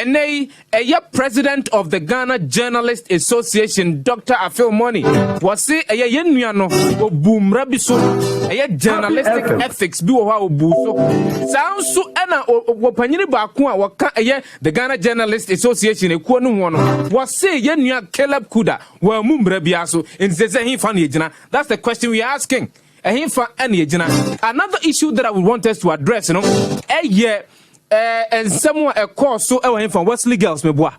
And a president of the Ghana Journalist Association, Dr. Afil Money, was say a yenuano or boom rabiso, a journalistic ethics be or buso. Sounds so ana or Panini Bakua or the Ghana Journalist Association, a Kwanu was say yenu Caleb Kuda, were Mumbrabiaso, and says he funny. That's the question we are asking. Another issue that I would want us to address, and someone a course so from Wesley Girls, me boy.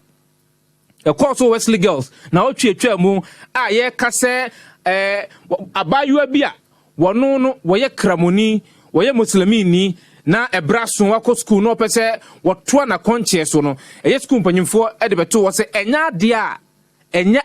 A course so Wesley Girls. Now, mu kase abayu bia wono no woye kramoni woye muslimini na ebraso wako school no pese woto na konche so no school mpanyimfo de beto wo se enya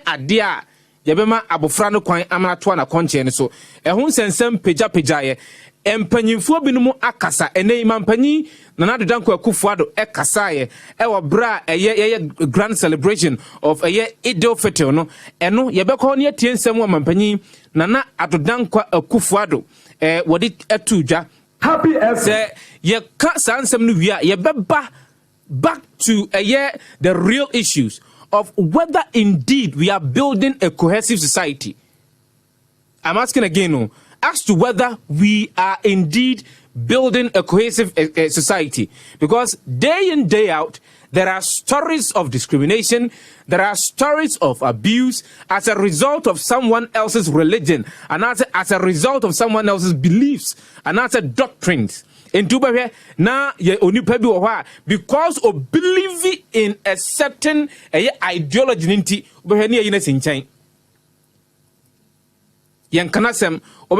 ade a yebema abofra no kwan amanato na konche ne so ehun sensem peja ye empanyimfo binumu akasa enei mampanyi na Daben Kufuado ekasa ye ewo bra ye grand celebration of Idil Fitr no eno yebekọ ne atie nsem wa mampanyi na Daben Kufuado wodi etudwa happy say ye ka sansem no wi a yebeba back to the real issues of whether indeed we are building a cohesive society. I'm asking again, as to whether we are indeed building a cohesive society. Because day in, day out, there are stories of discrimination, there are stories of abuse as a result of someone else's religion, and as a result of someone else's beliefs, and as a doctrines. In Dubai, now because of believing in a certain ideology, over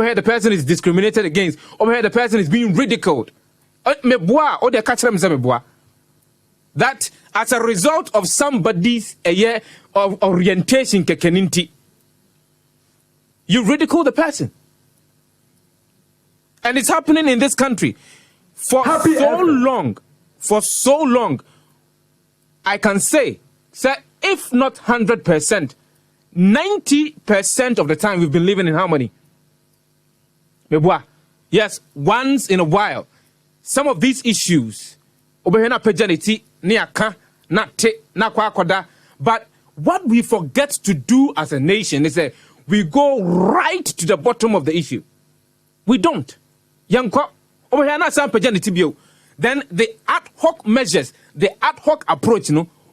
here the person is discriminated against, over here the person is being ridiculed. That as a result of somebody's of orientation, you ridicule the person. And it's happening in this country for so long, I can say, if not 100%, 90% of the time we've been living in harmony. Yes, once in a while, some of these issues, but what we forget to do as a nation is that we go right to the bottom of the issue. We don't. Then the ad hoc measures, the ad hoc approach,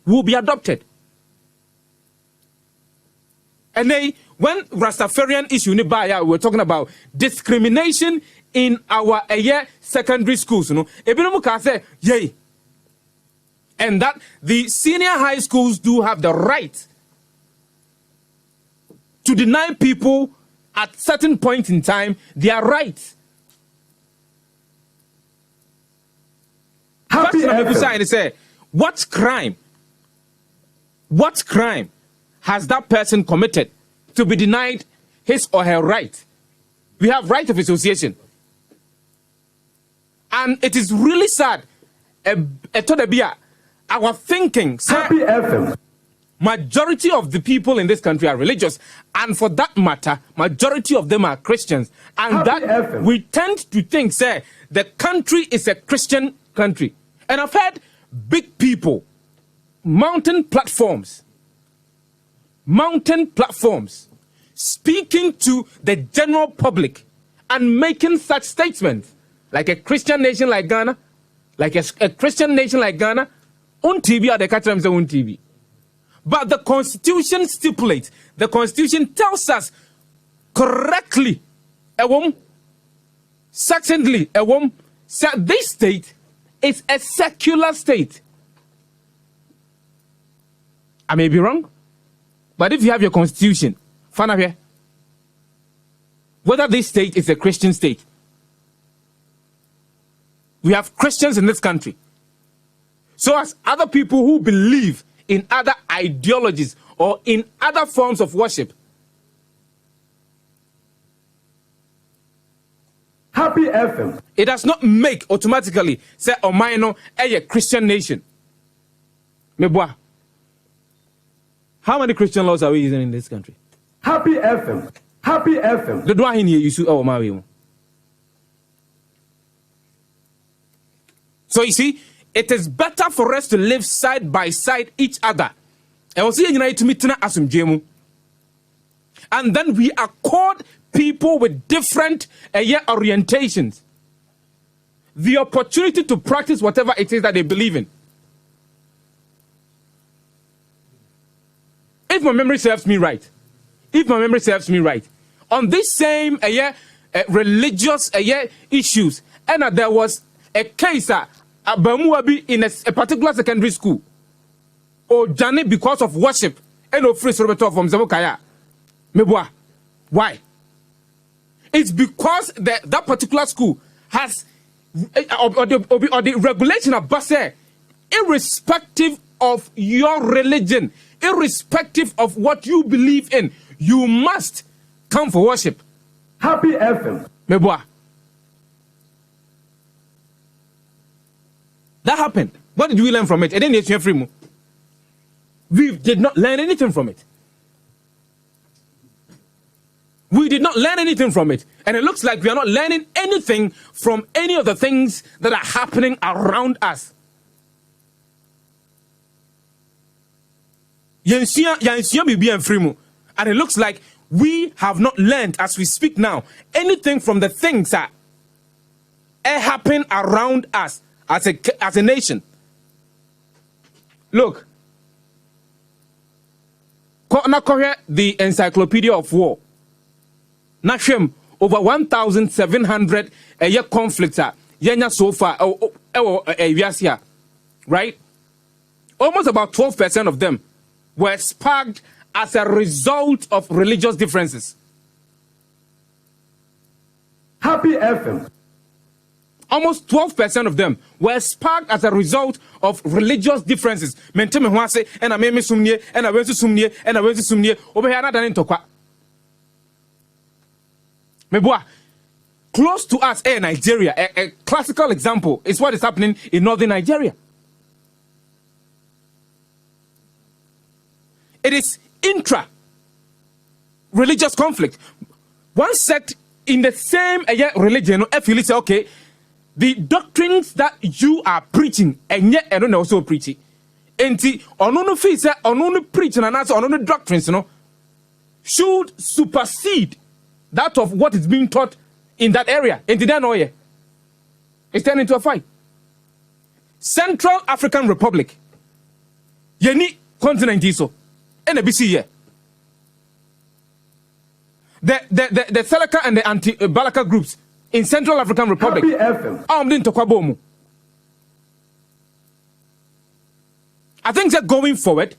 will be adopted. And when Rastafarian issue we're talking about discrimination in our secondary schools, and that the senior high schools do have the right to deny people at certain point in time their rights. What crime has that person committed to be denied his or her right? We have right of association. And it is really sad. Our thinking, majority of the people in this country are religious. And for that matter, majority of them are Christians. And we tend to think, the country is a Christian country. And I've heard big people, mountain platforms, speaking to the general public and making such statements, like a Christian nation like Ghana, on TV or the Catholics on TV. But the Constitution stipulates, the Constitution tells us correctly, succinctly, this state is a secular state. I may be wrong, but if you have your Constitution, whether this state is a Christian state, we have Christians in this country. So as other people who believe in other ideologies or in other forms of worship. Happy FM. It does not make automatically say Omaino a Christian nation. Meboa. How many Christian laws are we using in this country? Happy FM. The do here you see our Mario. So you see, it is better for us to live side by side each other. And then we accord people with different orientations the opportunity to practice whatever it is that they believe in. If my memory serves me right, on this same religious issues, and there was a case in a particular secondary school, or Johnny because of worship, and no free from Zamokaya. Mebwa. Why? It's because that particular school has or the regulation of Basse, irrespective of your religion, irrespective of what you believe in, you must come for worship. Happy FM. Mebwa. That happened. What did we learn from it? We did not learn anything from it. We did not learn anything from it. And it looks like we are not learning anything from any of the things that are happening around us. And it looks like we have not learned, as we speak now, anything from the things that happen around us as a nation. Look, the Encyclopedia of War. Nashem over 1,700 conflicts so far right? Almost about 12% of them were sparked as a result of religious differences. Happy FM. Almost 12% of them were sparked as a result of religious differences. Close to us, Nigeria, a classical example is what is happening in northern Nigeria. It is intra-religious conflict. One sect in the same religion, if you say, okay, the doctrines that you are preaching, and yet I don't also preaching, and the onono fees, onono preaching, and also onono doctrines, should supersede that of what is being taught in that area. And it's turned into a fight. Central African Republic, yeni continent iso, and a BC here. The Seleka and the anti-Balaka groups in Central African Republic. I think that going forward,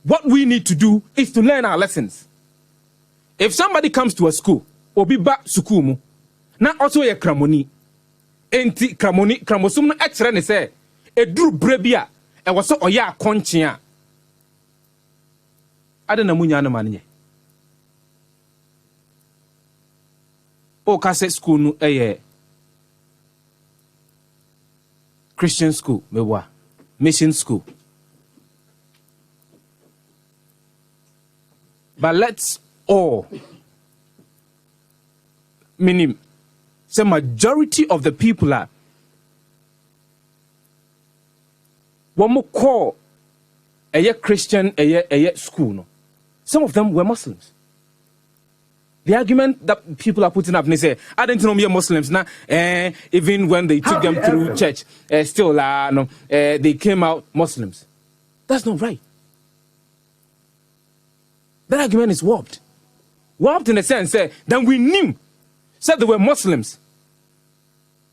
what we need to do is to learn our lessons. If somebody comes to a school, obi ba sukumu, na also ye kramoni, enti kramosum no ekere ne se, eduru brebia, e waso oya akonchia. Ade na munya na manye. O kase school no Christian school, mewa, mission school. But let's all, meaning, the majority of the people are one more call a Christian a school. No? Some of them were Muslims. The argument that people are putting up, they say, I don't know me Muslims now. Even when they took them through church, still they came out Muslims. That's not right. That argument is warped. Warped in the sense that we knew, said they were Muslims.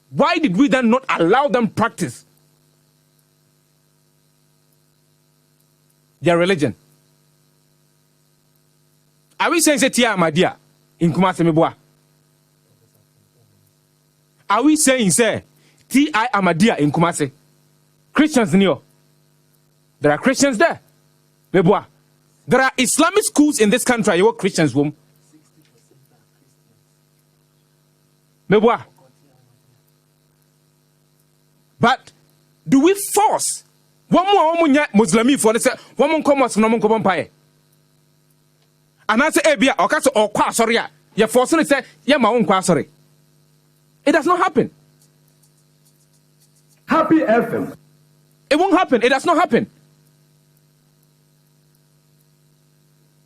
Why did we then not allow them practice their religion? Are we saying Tia Ahmadiyya in Kumasi Mebwa? Are we saying say T.I. Ahmadiyya in Kumasi? Christians in here. There are Christians there. Mebwa. There are Islamic schools in this country. You are Christians, womb. Mebwa. But do we force one more Muslim for this? One more commerce, no more compire. And I say, Abia, or Casso, or Quasoria, you're forcing to say, yeah, my own Quasori. It does not happen. Happy FM. It won't happen. It does not happen.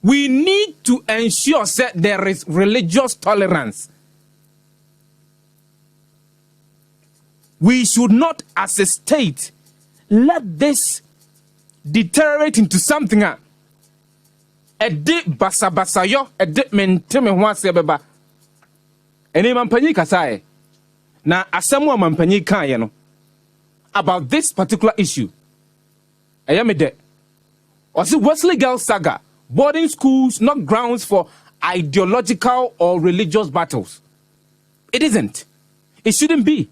We need to ensure that there is religious tolerance. We should not, as a state, let this deteriorate into something. A de basabasayo, a de menteme huase beba. Ene mampanyi kasaye. Na asamu mampanyi kanye no. About this particular issue. Ayamede. Osi Wesley Girls Saga. Boarding schools not grounds for ideological or religious battles. It isn't. It shouldn't be.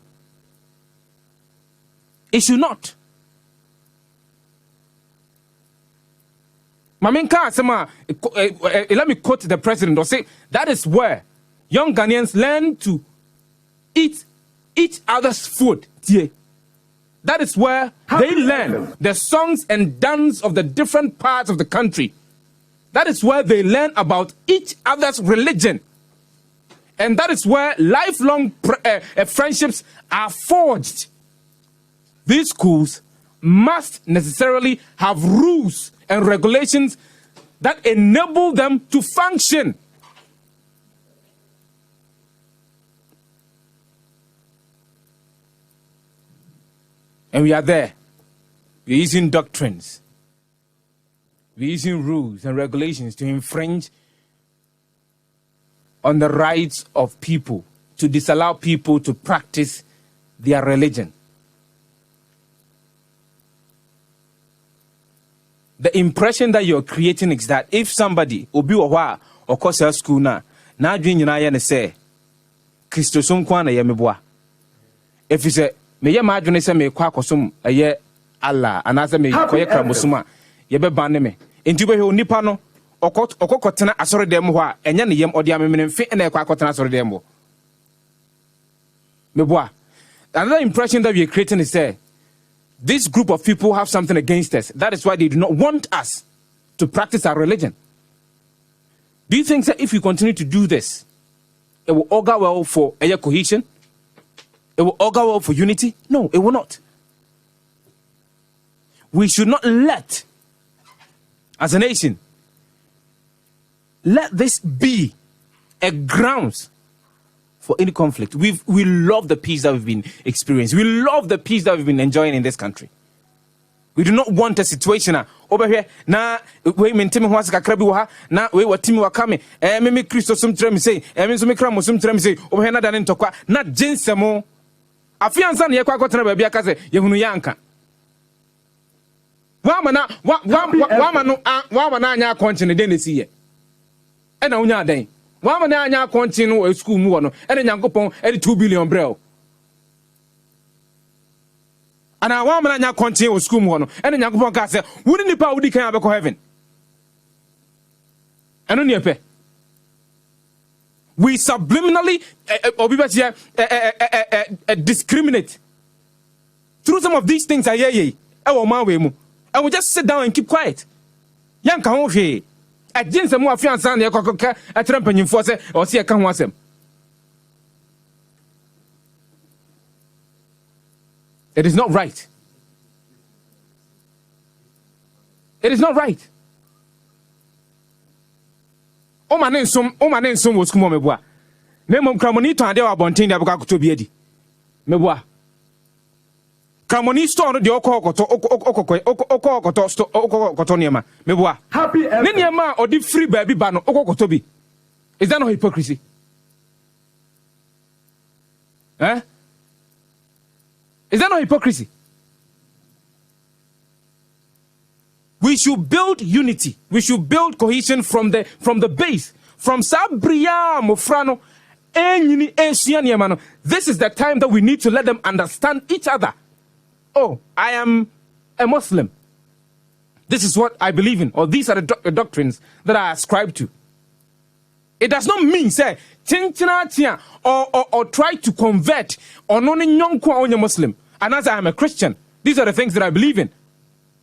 It should not. Let me quote the president or say that is where young Ghanaians learn to eat each other's food. That is where they learn the songs and dance of the different parts of the country. That is where they learn about each other's religion. And that is where lifelong friendships are forged. These schools must necessarily have rules and regulations that enable them to function. And we are there. We're using doctrines. We're using rules and regulations to infringe on the rights of people, to disallow people to practice their religion. The impression that you're creating is that if somebody obi wa or course school na dream na say Christosum kwa na yemeboa. If you say me ye ma adwene say me kwa kosum eye Allah anase me koye kramosuma ye be ban me enti be he onipa no okokotena asore dem ho a enya ne yem ode amemene mfe na kwa akotena asore dem ho meboa. Another impression that we are creating is say this group of people have something against us. That is why they do not want us to practice our religion. Do you think that if we continue to do this, it will augur well for a cohesion? It will augur well for unity? No, it will not. We should not let, as a nation, let this be a grounds for any conflict. We love the peace that we've been experiencing. We love the peace that we've been enjoying in this country. We do not want a situation over here. Na we maintain what's kakrabi wa na we watimi wa kame. Me Christo sum trem say. Me so me kra mo sum trem say. Over here na dan ntokwa na jinsemo. Afiansa na ye kwa kotena ba bia ka say ye hunu yanka. Wa ma na anya akonche ne den ne siye. E na unya dan. Wama na anya continue school mu no ene nyankopon ene 2 billion brel ana wama na anya continue school mu no ene nyankopon ka se woni nipa wodi kan abeko heaven eno ne epe we subliminally discriminate through some of these things e wo man we mu and we just sit down and keep quiet yanka ho hwe agyense mu afiansa na ekokoka atrempanyimfo se o se ka ho asem. It is not right. It is not right. O ma ne nsum wo skumo meboa. Na mom kramoni to ade wa bonten de abaka koto bi adi. Meboa. Kramoni store no de okokoto niema meboa. Ne niema odi free baby ba no okokoto bi. Is that not hypocrisy? Eh? Is that not hypocrisy? We should build unity. We should build cohesion from the base. From Sabria Mofrano. This is the time that we need to let them understand each other. Oh, I am a Muslim. This is what I believe in, or these are the doctrines that I ascribe to. It does not mean say or try to convert or only Muslim. And as I am a Christian, these are the things that I believe in.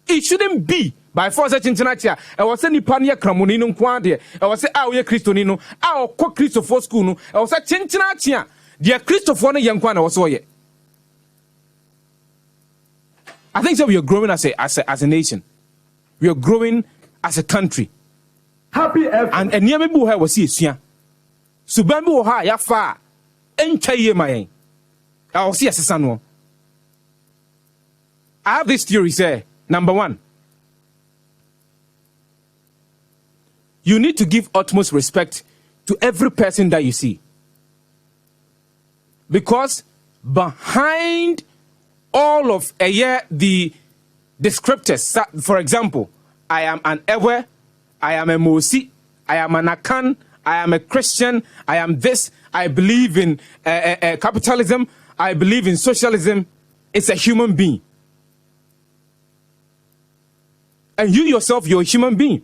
It shouldn't be by force chinchinatia. I was any pania cramonino quandia. I was say we Christonino, our co Christopher school. I was a chinchinatia. Dear Christopher young one was so yet. I think so we are growing as a nation. We are growing as a country. Happy FM. And near me who was here. So bambu ha ya fa entwa ye mayen. I will see as a son. I have this theory, say, number one, you need to give utmost respect to every person that you see. Because behind all of the descriptors, for example, I am an Ewe, I am a Mosi, I am an Akan, I am a Christian, I am this, I believe in capitalism, I believe in socialism. It's a human being. And you yourself, you're a human being.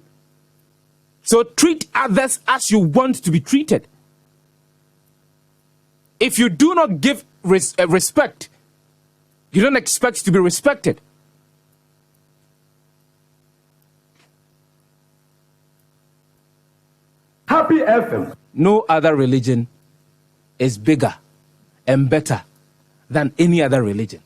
So treat others as you want to be treated. If you do not give respect, you don't expect to be respected. Happy FM. No other religion is bigger and better than any other religion.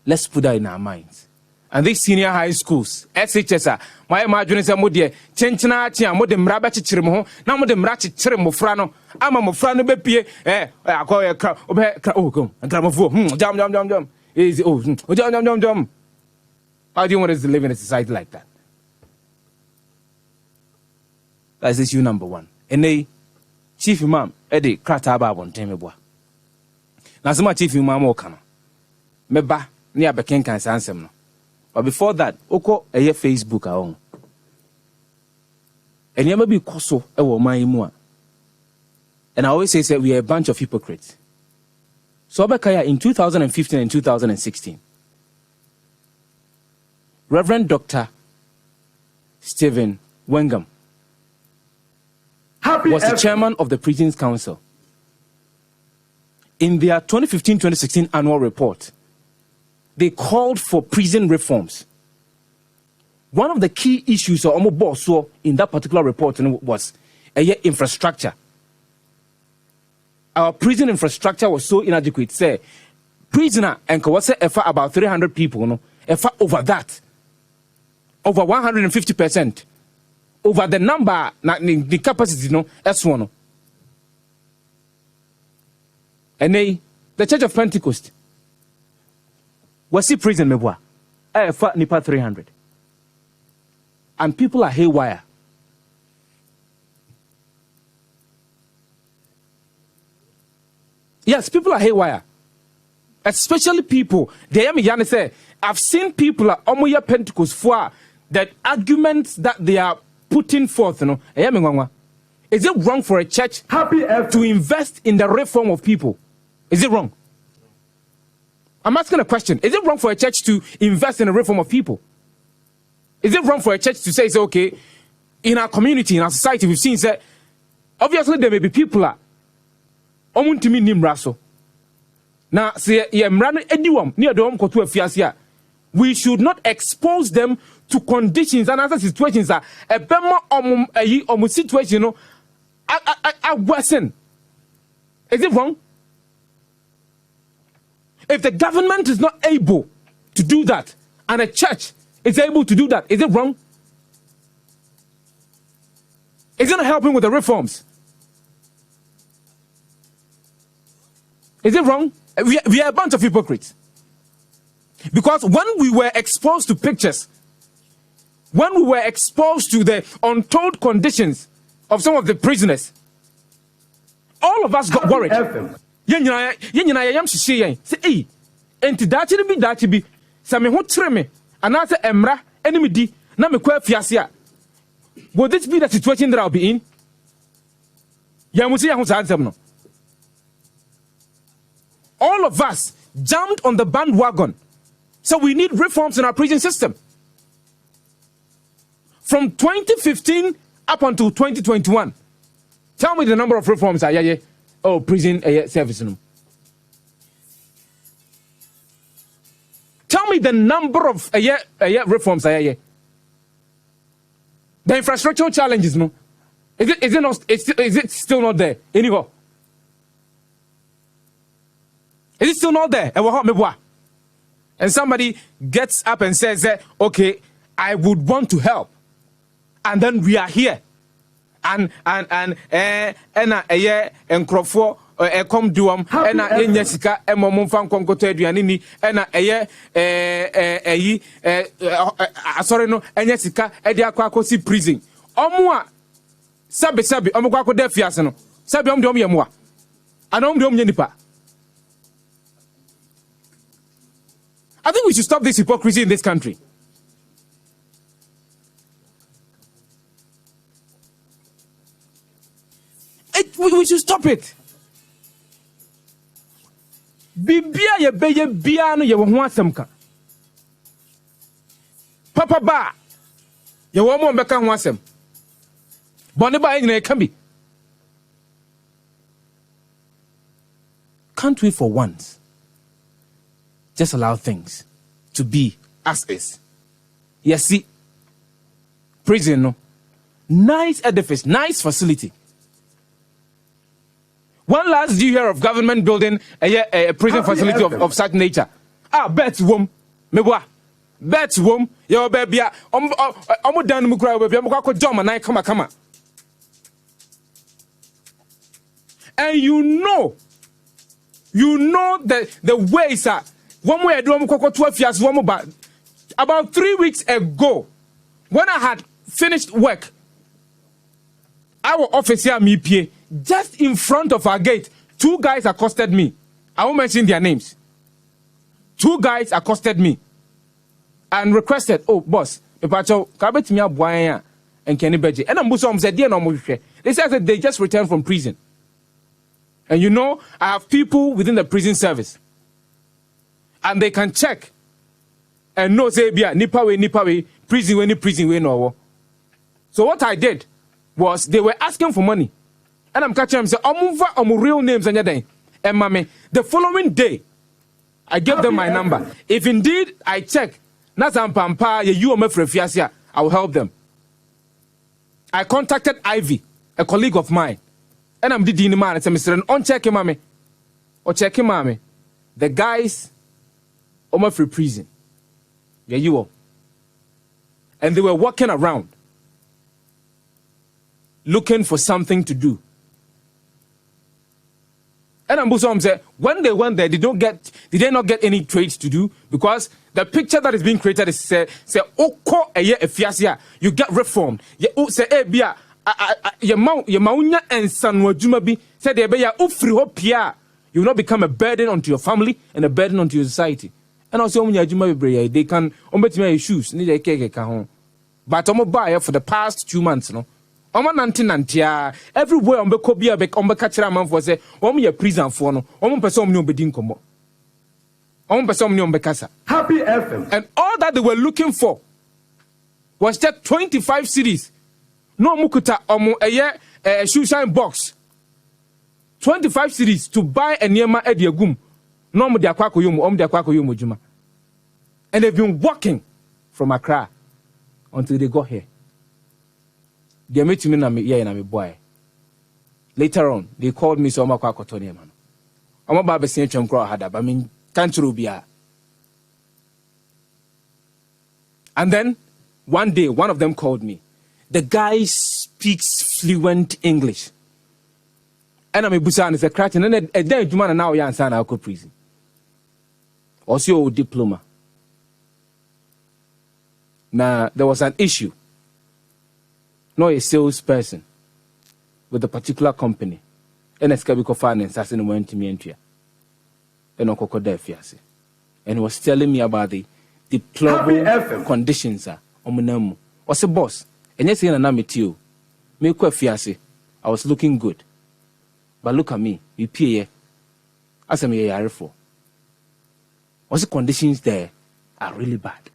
Let's put that in our minds. And these senior high schools, SHS, my imagine is a mode, Chenchina, Mode Mrabachi Chirimo, now Mode Mrachi Chirimofrano, I'm a Mofrano Bepie, I call a crowd, oh, come, and Gramofo, jump, is jump. How do you want us to live in a society like that? That's issue number one. And they, Chief Imam, Eddie, Krataba on Temebwa. Nazuma Chief Imam Okana, Meba, near Bekin can answer. But before that, oko eye Facebook a on. And you may be koso ewo man mu. And I always say we are a bunch of hypocrites. So Obekaya in 2015 and 2016, Reverend Stephen Wengam was the chairman of the Prisons Council. In their 2015-2016 annual report, they called for prison reforms. One of the key issues in that particular report was infrastructure. Our prison infrastructure was so inadequate. Say, prisoner and about 300 people, over that, over 150%, over the number, the capacity, S1. And the Church of Pentecost. Was he prison mebwa? Nipa 300. And people are haywire. Yes, people are haywire. Especially people. I've seen people at Omoya Pentecost for that arguments that they are putting forth. Is it wrong for a church to invest in the reform of people? Is it wrong? I'm asking a question. Is it wrong for a church to invest in the reform of people? Is it wrong for a church to say, okay, in our community, in our society, we've seen that obviously there may be people that omuntimi nimraso. Now, say anyone near the home kotu efiasia. We should not expose them to conditions and other situations that a bema situation worsen. Is it wrong? If the government is not able to do that, and a church is able to do that, is it wrong? Is it not helping with the reforms? Is it wrong? We are a bunch of hypocrites. Because when we were exposed to pictures, when we were exposed to the untold conditions of some of the prisoners, all of us got worried. Say, enti dachi bi sa me ho tere me anase emra enimi di na me kwa fiase a, would this be the situation that I'll be in? No. All of us jumped on the bandwagon. So we need reforms in our prison system. From 2015 up until 2021, tell me the number of reforms prison service. Tell me the number of reforms. The infrastructural challenges, no? Is it still not there? Anyhow, is it still not there? and somebody gets up and says, okay, I would want to help, and then we are here, and nkrofo come duam ena enya sika emom fa nkonkoto aduane ni ena asori no enya sika e dia akosi prison omo a sabe omo kwa akoda fiase no sabe omo de omo yemo a ana omo de omo nipa. I think we should stop this hypocrisy in this country. We should stop it. Bibia ye beye bia no ye wo ho asem ka. Papa ba ye wo mo mbeka ho asem. Bone ba nyina e ka bi. Can't we for once just allow things to be as is? Yes, see, prison, no, nice edifice, nice facility. One last do you hear of government building a prison facility of such nature? Bet wom, meboa, bet wom, yo baby, omo dan mu kura baby, omo kwa joma na kama. And you know the ways are. One way I do omo 12 years one ba. About 3 weeks ago, when I had finished work, our office here me pay. Just in front of our gate, 2 guys accosted me. I won't mention their names. 2 guys accosted me and requested, oh, boss, and Kenny Beji. And I'm said, they said that they just returned from prison. And you know, I have people within the prison service. And they can check and know, say, nipa way, prison way, no. So what I did was they were asking for money. And I'm catching them say, omu real names and yada. And mommy, the following day, I gave them my number. If indeed I check, I will help them. I contacted Ivy, a colleague of mine. And I'm the man and said, Mr. On check him, mommy. Or check him, mommy. The guys are free prison. Yeah, you all. And they were walking around looking for something to do. And I'm saying, when they went there, did they not get any trades to do? Because the picture that is being created is say oko eye efiasia, you get reformed. Ye say bia ye maunya ensanwa juma bi say de be ya ufri ho pia, you will not become a burden onto your family and a burden onto your society. And also omunya juma be they can ombetime your shoes ni de keke ka ho. But omo buy for the past 2 months, no. Oma nantia everywhere on beko bia be on beka kira manfo say omo ye prison for no omo pese omo ne obedi nkomo omo pese omo ne ombekasa. Happy FM. And all that they were looking for was just 25 cedis. No mukuta omo eye shoe shine box 25 cedis to buy a niema ediagum. No omo de akwako yomo omo de akwako yomo juma. And they've been walking from Accra until they got here. They met me na me boy. Later on, they called me so makwa kotoni man. Omo ba be sen twem kro hada ba me kantro bia. And then one day one of them called me. The guy speaks fluent English. And I'm busa and say cratching and a day juma na now ya answer na ko prison. Also diploma. Now there was an issue. No, a salesperson with a particular company. And a scabico finance as in went to me and he was telling me about the deplorable conditions on was a boss. And yes, I met you. Me fiase. I was looking good. But look at me, we pay as a me for. Was the conditions there are really bad.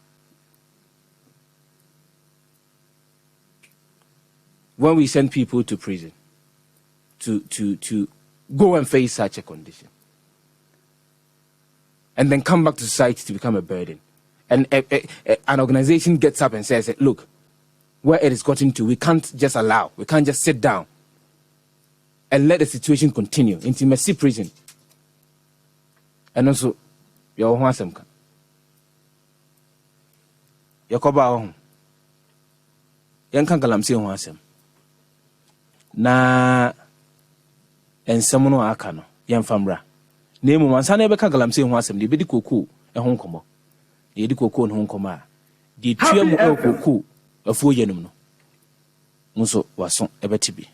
When we send people to prison to go and face such a condition and then come back to society to become a burden, and an organization gets up and says, look, where it has gotten to, we can't just allow, we can't just sit down and let the situation continue. Intimacy prison. And also, your handsome. Yakoba ho. Yankan galamsey ho asem. Na ensem no aka no yemfamra. Na emu mansa na ebeka galamsey ho asem de bedi kokoo ho nkomo. De edi kokoo no ho nkomo a. De tuamu kokoo afuo yenum no. Muso waso ebetibi.